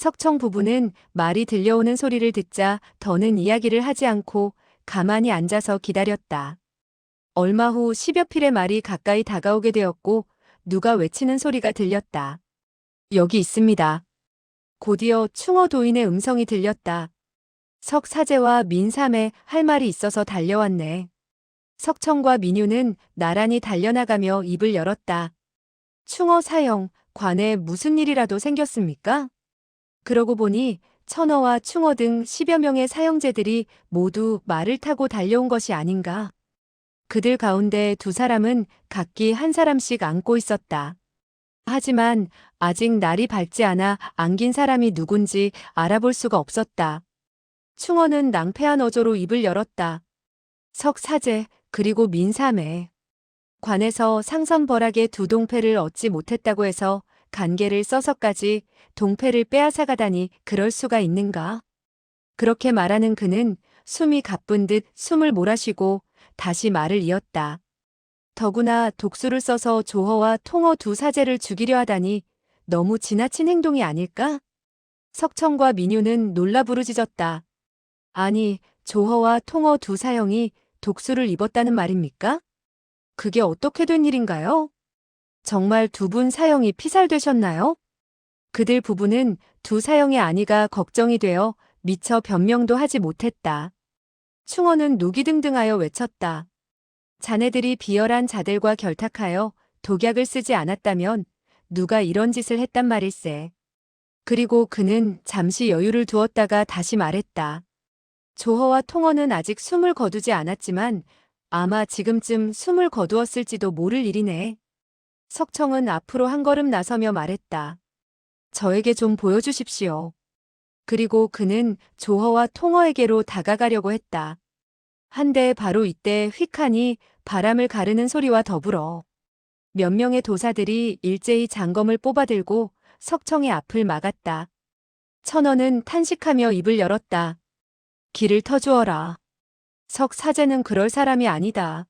석청 부부는 말이 들려오는 소리를 듣자 더는 이야기를 하지 않고 가만히 앉아서 기다렸다. 얼마 후 10여 필의 말이 가까이 다가오게 되었고 누가 외치는 소리가 들렸다. 여기 있습니다. 곧이어 충어 도인의 음성이 들렸다. 석 사제와 민삼에 할 말이 있어서 달려왔네. 석청과 민유는 나란히 달려나가며 입을 열었다. 충어 사형, 관에 무슨 일이라도 생겼습니까? 그러고 보니 천어와 충어 등 10여 명의 사형제들이 모두 말을 타고 달려온 것이 아닌가. 그들 가운데 두 사람은 각기 한 사람씩 안고 있었다. 하지만 아직 날이 밝지 않아 안긴 사람이 누군지 알아볼 수가 없었다. 충어는 낭패한 어조로 입을 열었다. 석 사제, 그리고 민삼에. 관에서 상선벌하게 두 동패를 얻지 못했다고 해서 간계를 써서까지 동패를 빼앗아가다니 그럴 수가 있는가? 그렇게 말하는 그는 숨이 가쁜 듯 숨을 몰아쉬고 다시 말을 이었다. 더구나 독수를 써서 조허와 통어 두 사제를 죽이려 하다니 너무 지나친 행동이 아닐까? 석청과 민유는 놀라 부르짖었다. 아니, 조허와 통어 두 사형이 독수를 입었다는 말입니까? 그게 어떻게 된 일인가요? 정말 두 분 사형이 피살되셨나요? 그들 부부는 두 사형의 안위가 걱정이 되어 미처 변명도 하지 못했다. 충어는 노기등등하여 외쳤다. 자네들이 비열한 자들과 결탁하여 독약을 쓰지 않았다면 누가 이런 짓을 했단 말일세. 그리고 그는 잠시 여유를 두었다가 다시 말했다. 조허와 통어는 아직 숨을 거두지 않았지만 아마 지금쯤 숨을 거두었을지도 모를 일이네. 석청은 앞으로 한 걸음 나서며 말했다. 저에게 좀 보여주십시오. 그리고 그는 조허와 통어에게로 다가가려고 했다. 한데 바로 이때 휙하니 바람을 가르는 소리와 더불어 몇 명의 도사들이 일제히 장검을 뽑아들고 석청의 앞을 막았다. 천어는 탄식하며 입을 열었다. 길을 터주어라. 석 사제는 그럴 사람이 아니다.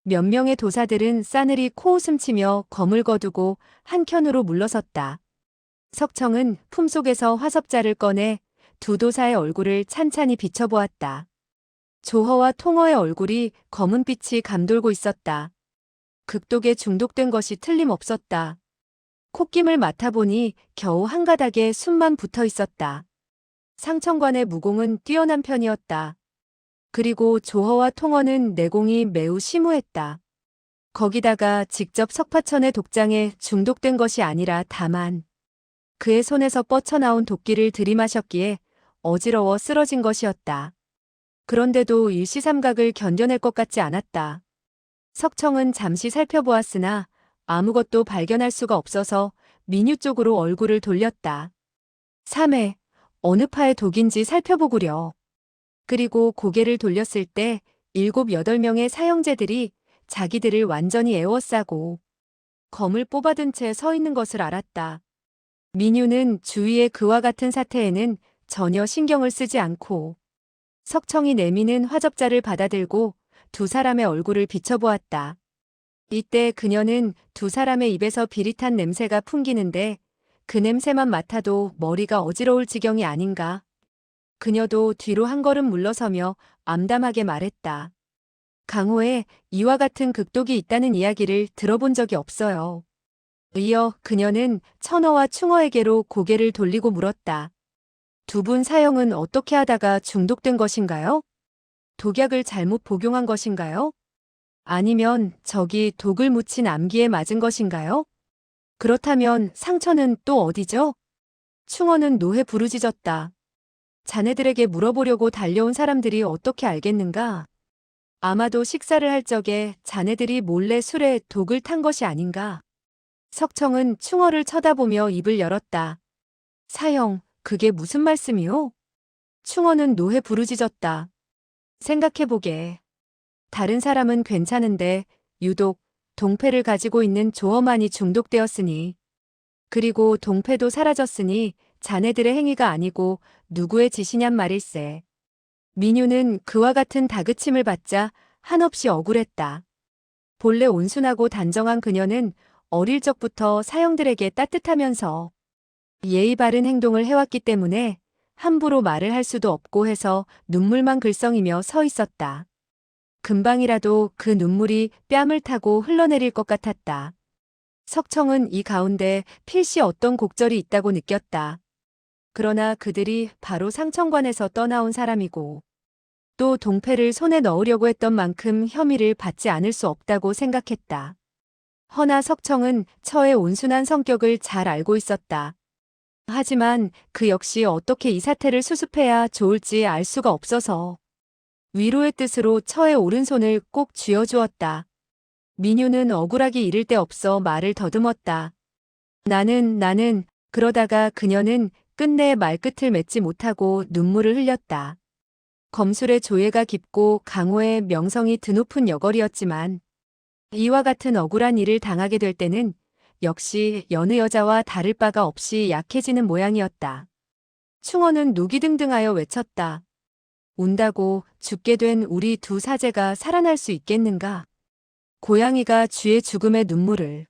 몇 명의 도사들은 싸늘히 코웃음 치며 검을 거두고 한켠으로 물러섰다. 석청은 품속에서 화섭자를 꺼내 두 도사의 얼굴을 찬찬히 비춰보았다. 조허와 통어의 얼굴이 검은 빛이 감돌고 있었다. 극독에 중독된 것이 틀림없었다. 콧김을 맡아보니 겨우 한 가닥에 숨만 붙어 있었다. 상천관의 무공은 뛰어난 편이었다. 그리고 조허와 통어는 내공이 매우 심오했다. 거기다가 직접 석파천의 독장에 중독된 것이 아니라 다만 그의 손에서 뻗쳐나온 도끼를 들이마셨기에 어지러워 쓰러진 것이었다. 그런데도 일시삼각을 견뎌낼 것 같지 않았다. 석청은 잠시 살펴보았으나 아무것도 발견할 수가 없어서 민유 쪽으로 얼굴을 돌렸다. 3회, 어느 파의 독인지 살펴보구려. 그리고 고개를 돌렸을 때 7, 8명의 사형제들이 자기들을 완전히 에워싸고 검을 뽑아든 채 서 있는 것을 알았다. 민유는 주위의 그와 같은 사태에는 전혀 신경을 쓰지 않고 석청이 내미는 화접자를 받아들고 두 사람의 얼굴을 비춰보았다. 이때 그녀는 두 사람의 입에서 비릿한 냄새가 풍기는데 그 냄새만 맡아도 머리가 어지러울 지경이 아닌가. 그녀도 뒤로 한 걸음 물러서며 암담하게 말했다. 강호에 이와 같은 극독이 있다는 이야기를 들어본 적이 없어요. 이어 그녀는 천어와 충어에게로 고개를 돌리고 물었다. 두 분 사형은 어떻게 하다가 중독된 것인가요? 독약을 잘못 복용한 것인가요? 아니면 저기 독을 묻힌 암기에 맞은 것인가요? 그렇다면 상처는 또 어디죠? 충어는 노해 부르짖었다. 자네들에게 물어보려고 달려온 사람들이 어떻게 알겠는가? 아마도 식사를 할 적에 자네들이 몰래 술에 독을 탄 것이 아닌가? 석청은 충어를 쳐다보며 입을 열었다. 사형, 그게 무슨 말씀이오? 충어는 노해 부르짖었다. 생각해보게. 다른 사람은 괜찮은데 유독 동패를 가지고 있는 조어만이 중독되었으니 그리고 동패도 사라졌으니 자네들의 행위가 아니고 누구의 짓이냔 말일세. 민유는 그와 같은 다그침을 받자 한없이 억울했다. 본래 온순하고 단정한 그녀는 어릴 적부터 사형들에게 따뜻하면서 예의 바른 행동을 해왔기 때문에 함부로 말을 할 수도 없고 해서 눈물만 글썽이며 서 있었다. 금방이라도 그 눈물이 뺨을 타고 흘러내릴 것 같았다. 석청은 이 가운데 필시 어떤 곡절이 있다고 느꼈다. 그러나 그들이 바로 상청관에서 떠나온 사람이고 또 동패를 손에 넣으려고 했던 만큼 혐의를 받지 않을 수 없다고 생각했다. 허나 석청은 처의 온순한 성격을 잘 알고 있었다. 하지만 그 역시 어떻게 이 사태를 수습해야 좋을지 알 수가 없어서 위로의 뜻으로 처의 오른손을 꼭 쥐어주었다. 민유는 억울하기 이를 데 없어 말을 더듬었다. 나는, 그러다가 그녀는 끝내 말끝을 맺지 못하고 눈물을 흘렸다. 검술의 조예가 깊고 강호의 명성이 드높은 여걸이었지만 이와 같은 억울한 일을 당하게 될 때는 역시 여느 여자와 다를 바가 없이 약해지는 모양이었다. 충원은 누기등등하여 외쳤다. 운다고 죽게 된 우리 두 사제가 살아날 수 있겠는가? 고양이가 쥐의 죽음의 눈물을.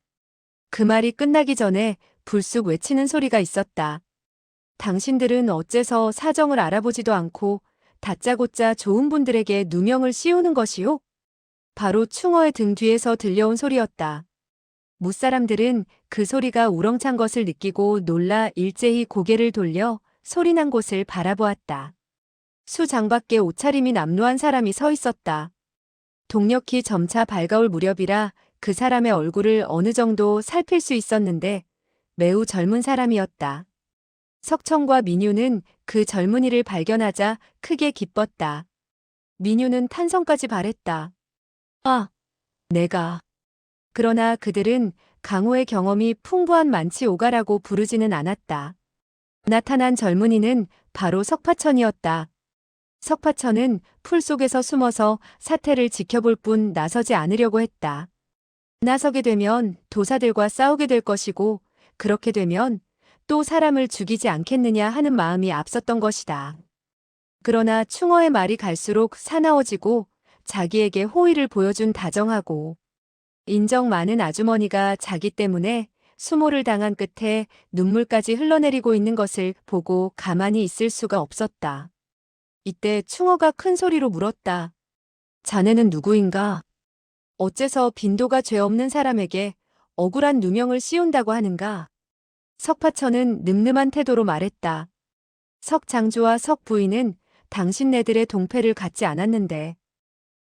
그 말이 끝나기 전에 불쑥 외치는 소리가 있었다. 당신들은 어째서 사정을 알아보지도 않고 다짜고짜 좋은 분들에게 누명을 씌우는 것이요? 바로 충어의 등 뒤에서 들려온 소리였다. 무사람들은 그 소리가 우렁찬 것을 느끼고 놀라 일제히 고개를 돌려 소리난 곳을 바라보았다. 수장밖에 옷차림이 남루한 사람이 서 있었다. 동력히 점차 밝아올 무렵이라 그 사람의 얼굴을 어느 정도 살필 수 있었는데 매우 젊은 사람이었다. 석청과 민유는 그 젊은이를 발견하자 크게 기뻤다. 민유는 탄성까지 발했다. 아, 내가. 그러나 그들은 강호의 경험이 풍부한 만치오가라고 부르지는 않았다. 나타난 젊은이는 바로 석파천이었다. 석파천은 풀 속에서 숨어서 사태를 지켜볼 뿐 나서지 않으려고 했다. 나서게 되면 도사들과 싸우게 될 것이고 그렇게 되면 또 사람을 죽이지 않겠느냐 하는 마음이 앞섰던 것이다. 그러나 충어의 말이 갈수록 사나워지고 자기에게 호의를 보여준 다정하고 인정 많은 아주머니가 자기 때문에 수모를 당한 끝에 눈물까지 흘러내리고 있는 것을 보고 가만히 있을 수가 없었다. 이때 충어가 큰 소리로 물었다. 자네는 누구인가? 어째서 빈도가 죄 없는 사람에게 억울한 누명을 씌운다고 하는가? 석파천은 늠름한 태도로 말했다. 석장주와 석부인은 당신네들의 동패를 갖지 않았는데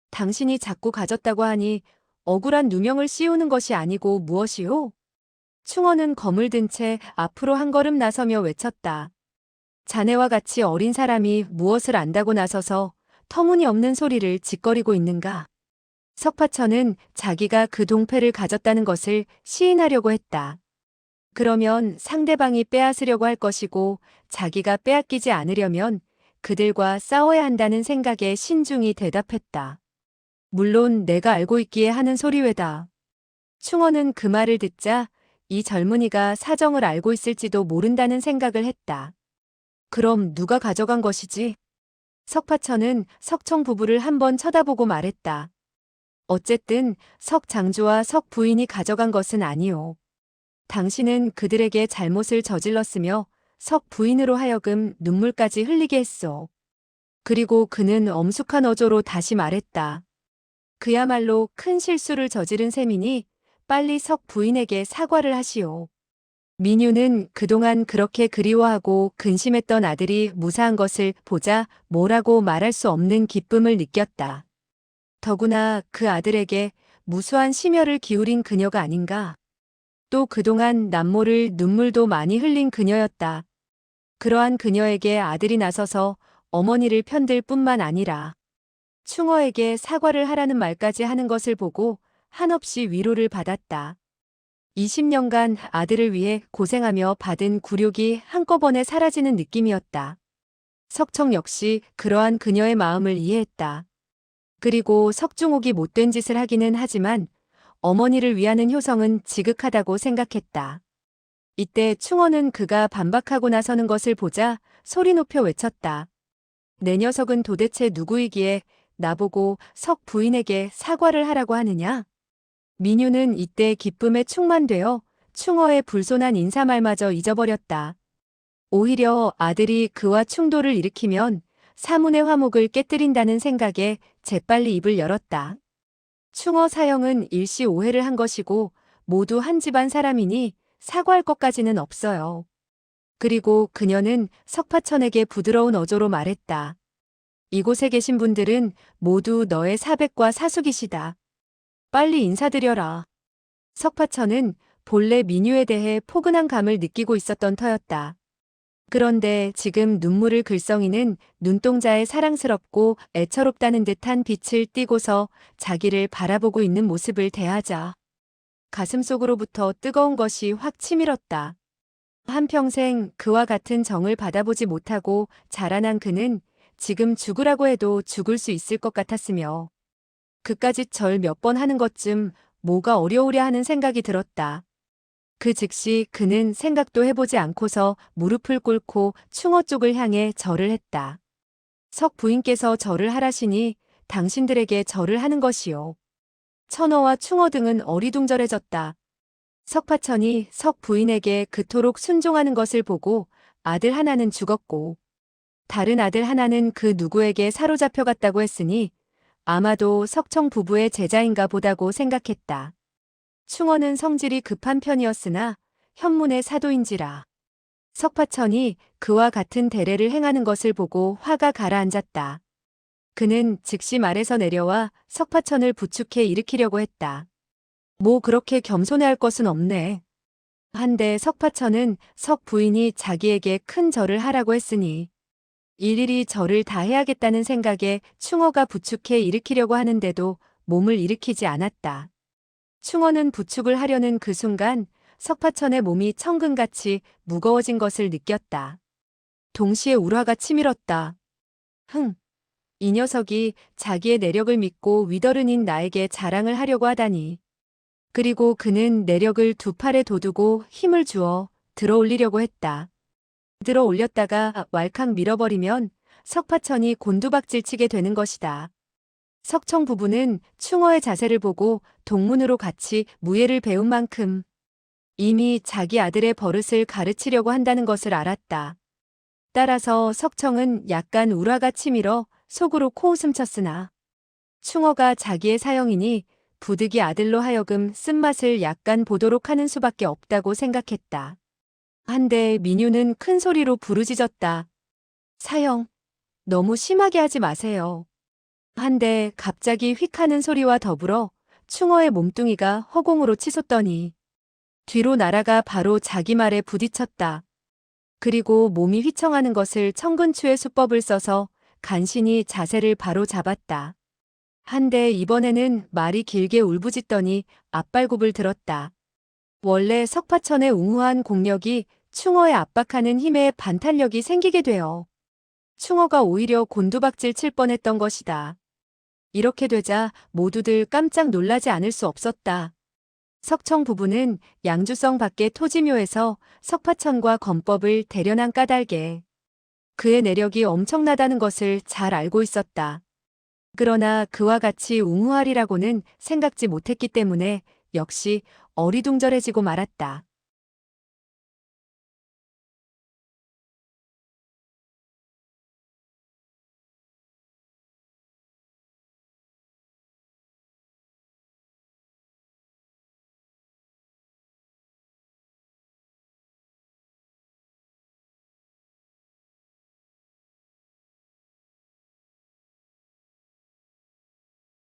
당신이 자꾸 가졌다고 하니 억울한 누명을 씌우는 것이 아니고 무엇이요? 충어는 검을 든 채 앞으로 한 걸음 나서며 외쳤다. 자네와 같이 어린 사람이 무엇을 안다고 나서서 터무니없는 소리를 짓거리고 있는가? 석파천은 자기가 그 동패를 가졌다는 것을 시인하려고 했다. 그러면 상대방이 빼앗으려고 할 것이고 자기가 빼앗기지 않으려면 그들과 싸워야 한다는 생각에 신중히 대답했다. 물론 내가 알고 있기에 하는 소리 외다. 충어는 그 말을 듣자 이 젊은이가 사정을 알고 있을지도 모른다는 생각을 했다. 그럼 누가 가져간 것이지? 석파천은 석청 부부를 한번 쳐다보고 말했다. 어쨌든 석 장주와 석 부인이 가져간 것은 아니오. 당신은 그들에게 잘못을 저질렀으며 석 부인으로 하여금 눈물까지 흘리게 했소. 그리고 그는 엄숙한 어조로 다시 말했다. 그야말로 큰 실수를 저지른 셈이니 빨리 석 부인에게 사과를 하시오. 민유는 그동안 그렇게 그리워하고 근심했던 아들이 무사한 것을 보자 뭐라고 말할 수 없는 기쁨을 느꼈다. 더구나 그 아들에게 무수한 심혈을 기울인 그녀가 아닌가. 또 그동안 남모를 눈물도 많이 흘린 그녀였다. 그러한 그녀에게 아들이 나서서 어머니를 편들 뿐만 아니라 충어에게 사과를 하라는 말까지 하는 것을 보고 한없이 위로를 받았다. 20년간 아들을 위해 고생하며 받은 굴욕이 한꺼번에 사라지는 느낌이었다. 석청 역시 그러한 그녀의 마음을 이해했다. 그리고 석중옥이 못된 짓을 하기는 하지만 어머니를 위하는 효성은 지극하다고 생각했다. 이때 충어는 그가 반박하고 나서는 것을 보자 소리 높여 외쳤다. 내 녀석은 도대체 누구이기에 나보고 석 부인에게 사과를 하라고 하느냐? 민유는 이때 기쁨에 충만되어 충어의 불손한 인사말마저 잊어버렸다. 오히려 아들이 그와 충돌을 일으키면 사문의 화목을 깨뜨린다는 생각에 재빨리 입을 열었다. 충어 사형은 일시 오해를 한 것이고 모두 한 집안 사람이니 사과할 것까지는 없어요. 그리고 그녀는 석파천에게 부드러운 어조로 말했다. 이곳에 계신 분들은 모두 너의 사백과 사숙이시다. 빨리 인사드려라. 석파천은 본래 민유에 대해 포근한 감을 느끼고 있었던 터였다. 그런데 지금 눈물을 글썽이는 눈동자에 사랑스럽고 애처롭다는 듯한 빛을 띠고서 자기를 바라보고 있는 모습을 대하자 가슴속으로부터 뜨거운 것이 확 치밀었다. 한평생 그와 같은 정을 받아보지 못하고 자라난 그는 지금 죽으라고 해도 죽을 수 있을 것 같았으며 그까짓 절 몇 번 하는 것쯤 뭐가 어려우랴 하는 생각이 들었다. 그 즉시 그는 생각도 해보지 않고서 무릎을 꿇고 충어 쪽을 향해 절을 했다. 석 부인께서 절을 하라시니 당신들에게 절을 하는 것이요. 천어와 충어 등은 어리둥절해졌다. 석파천이 석 부인에게 그토록 순종하는 것을 보고 아들 하나는 죽었고 다른 아들 하나는 그 누구에게 사로잡혀갔다고 했으니 아마도 석청 부부의 제자인가 보다고 생각했다. 충어는 성질이 급한 편이었으나 현문의 사도인지라. 석파천이 그와 같은 대례를 행하는 것을 보고 화가 가라앉았다. 그는 즉시 말에서 내려와 석파천을 부축해 일으키려고 했다. 뭐 그렇게 겸손해할 것은 없네. 한데 석파천은 석 부인이 자기에게 큰 절을 하라고 했으니 일일이 절을 다 해야겠다는 생각에 충어가 부축해 일으키려고 하는데도 몸을 일으키지 않았다. 충어는 부축을 하려는 그 순간 석파천의 몸이 천근같이 무거워진 것을 느꼈다. 동시에 울화가 치밀었다. 이 녀석이 자기의 내력을 믿고 위더른인 나에게 자랑을 하려고 하다니. 그리고 그는 내력을 두 팔에 돋우고 힘을 주어 들어 올리려고 했다. 들어 올렸다가 왈칵 밀어버리면 석파천이 곤두박질 치게 되는 것이다. 석청 부부는 충어의 자세를 보고 동문으로 같이 무예를 배운 만큼 이미 자기 아들의 버릇을 가르치려고 한다는 것을 알았다. 따라서 석청은 약간 울화가 치밀어 속으로 코웃음 쳤으나 충어가 자기의 사형이니 부득이 아들로 하여금 쓴맛을 약간 보도록 하는 수밖에 없다고 생각했다. 한데 민유는 큰 소리로 부르짖었다. 사형, 너무 심하게 하지 마세요. 한데 갑자기 휙 하는 소리와 더불어 충어의 몸뚱이가 허공으로 치솟더니 뒤로 날아가 바로 자기 말에 부딪혔다. 그리고 몸이 휘청하는 것을 천근추의 수법을 써서 간신히 자세를 바로 잡았다. 한데 이번에는 말이 길게 울부짖더니 앞발굽을 들었다. 원래 석파천의 웅후한 공력이 충어에 압박하는 힘에 반탄력이 생기게 되어 충어가 오히려 곤두박질 칠 뻔했던 것이다. 이렇게 되자 모두들 깜짝 놀라지 않을 수 없었다. 석청 부부는 양주성 밖의 토지묘에서 석파천과 건법을 대련한 까닭에 그의 내력이 엄청나다는 것을 잘 알고 있었다. 그러나 그와 같이 웅후하리라고는 생각지 못했기 때문에 역시 어리둥절해지고 말았다.